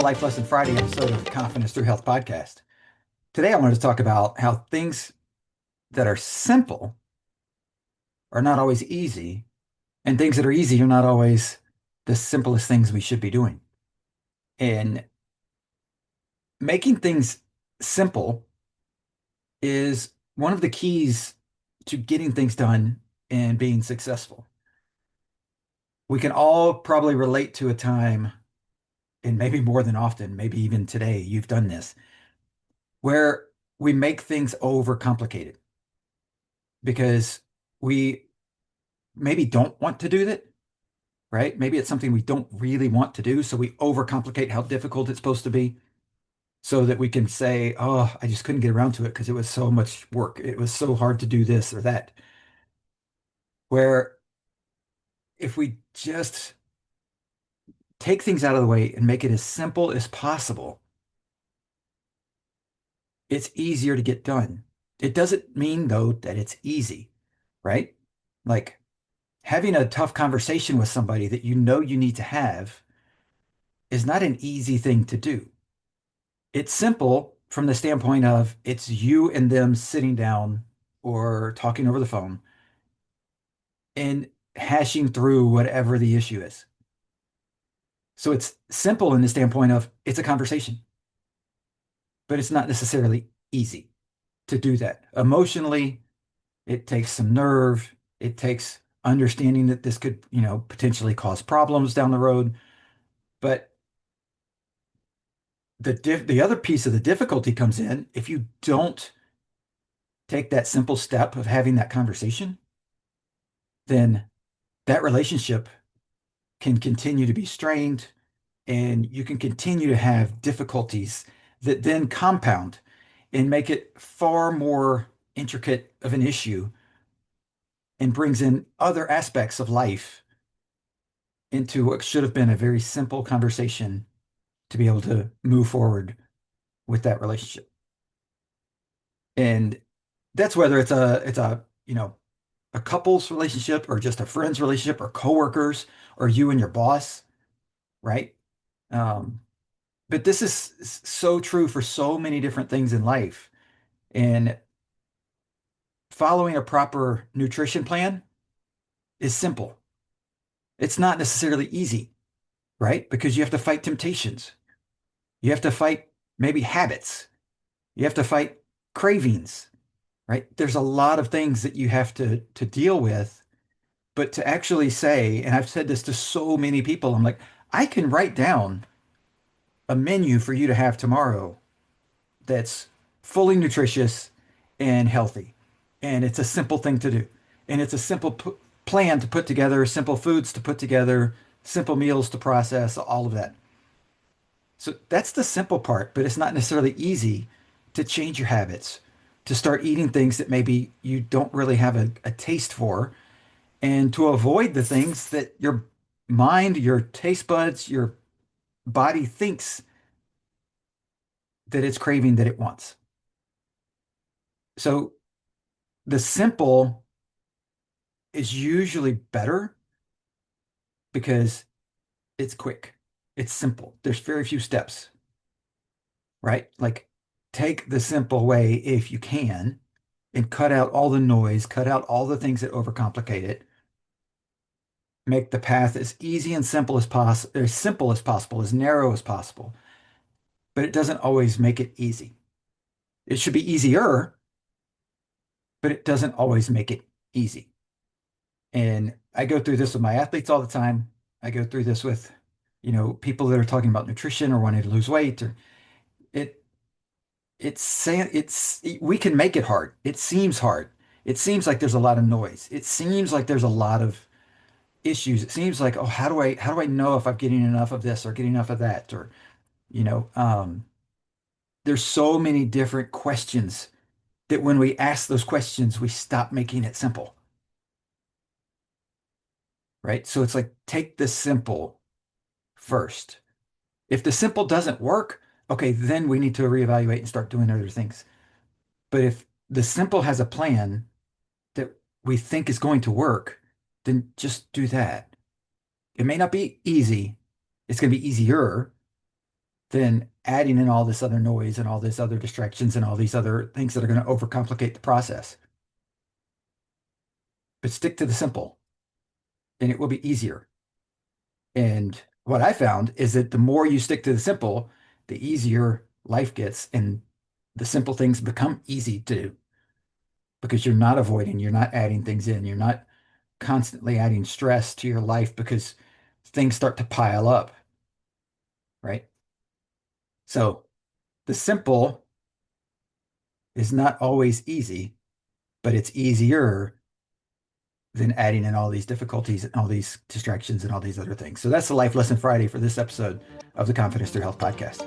Life Lesson Friday episode of Confidence Through Health podcast. Today, I wanted to talk about how things that are simple are not always easy, and things that are easy are not always the simplest things we should be doing. And making things simple is one of the keys to getting things done and being successful. We can all probably relate to a time, and maybe more than often, maybe even today, you've done this, where we make things overcomplicated because we maybe don't want to do that, right? Maybe it's something we don't really want to do. So we overcomplicate how difficult it's supposed to be so that we can say, oh, I just couldn't get around to it because it was so much work. It was so hard to do this or that. Where if we just take things out of the way and make it as simple as possible, it's easier to get done. It doesn't mean, though, that it's easy, right? Like having a tough conversation with somebody that you know you need to have is not an easy thing to do. It's simple from the standpoint of it's you and them sitting down or talking over the phone and hashing through whatever the issue is. So it's simple in the standpoint of it's a conversation, but it's not necessarily easy to do that. Emotionally, it takes some nerve. It takes understanding that this could, potentially cause problems down the road. But the other piece of the difficulty comes in if you don't take that simple step of having that conversation, then that relationship can continue to be strained and you can continue to have difficulties that then compound and make it far more intricate of an issue and brings in other aspects of life into what should have been a very simple conversation to be able to move forward with that relationship. And that's whether it's a couple's relationship or just a friend's relationship or coworkers or you and your boss, right? Um, but this is so true for so many different things in life. And following a proper nutrition plan is simple. It's not necessarily easy, right? Because you have to fight temptations. You have to fight maybe habits. You have to fight cravings, right? There's a lot of things that you have to deal with. But to actually say, and I've said this to so many people, I'm like, I can write down a menu for you to have tomorrow that's fully nutritious and healthy. And it's a simple thing to do. And it's a simple plan to put together, simple foods to put together, simple meals to process, all of that. So that's the simple part, but it's not necessarily easy to change your habits, to start eating things that maybe you don't really have a taste for, and to avoid the things that your mind, your taste buds, your body thinks that it's craving that it wants. So the simple is usually better because it's quick. It's simple. There's very few steps, right? Like take the simple way if you can and cut out all the noise, cut out all the things that overcomplicate it. Make the path as easy and simple as possible, as simple as possible, as narrow as possible. But it doesn't always make it easy. It should be easier, but it doesn't always make it easy. And I go through this with my athletes all the time. I go through this with, people that are talking about nutrition or wanting to lose weight or it it's saying we can make it hard. It seems hard. It seems like there's a lot of noise. It seems like there's a lot of issues. It seems like, oh, how do I know if I'm getting enough of this or getting enough of that? Or, you know, um, there's so many different questions that when we ask those questions, we stop making it simple, right? So it's like take the simple first. If the simple doesn't work, okay, then we need to reevaluate and start doing other things. But if the simple has a plan that we think is going to work, then just do that. It may not be easy. It's going to be easier, than adding in all this other noise and all this other distractions and all these other things that are going to overcomplicate the process. But stick to the simple and it will be easier. And what I found is that the more you stick to the simple, the easier life gets and the simple things become easy to do because you're not avoiding, you're not adding things in, you're not constantly adding stress to your life because things start to pile up, right? So the simple is not always easy, but it's easier than adding in all these difficulties and all these distractions and all these other things. So that's the Life Lesson Friday for this episode of the Confidence Through Health podcast.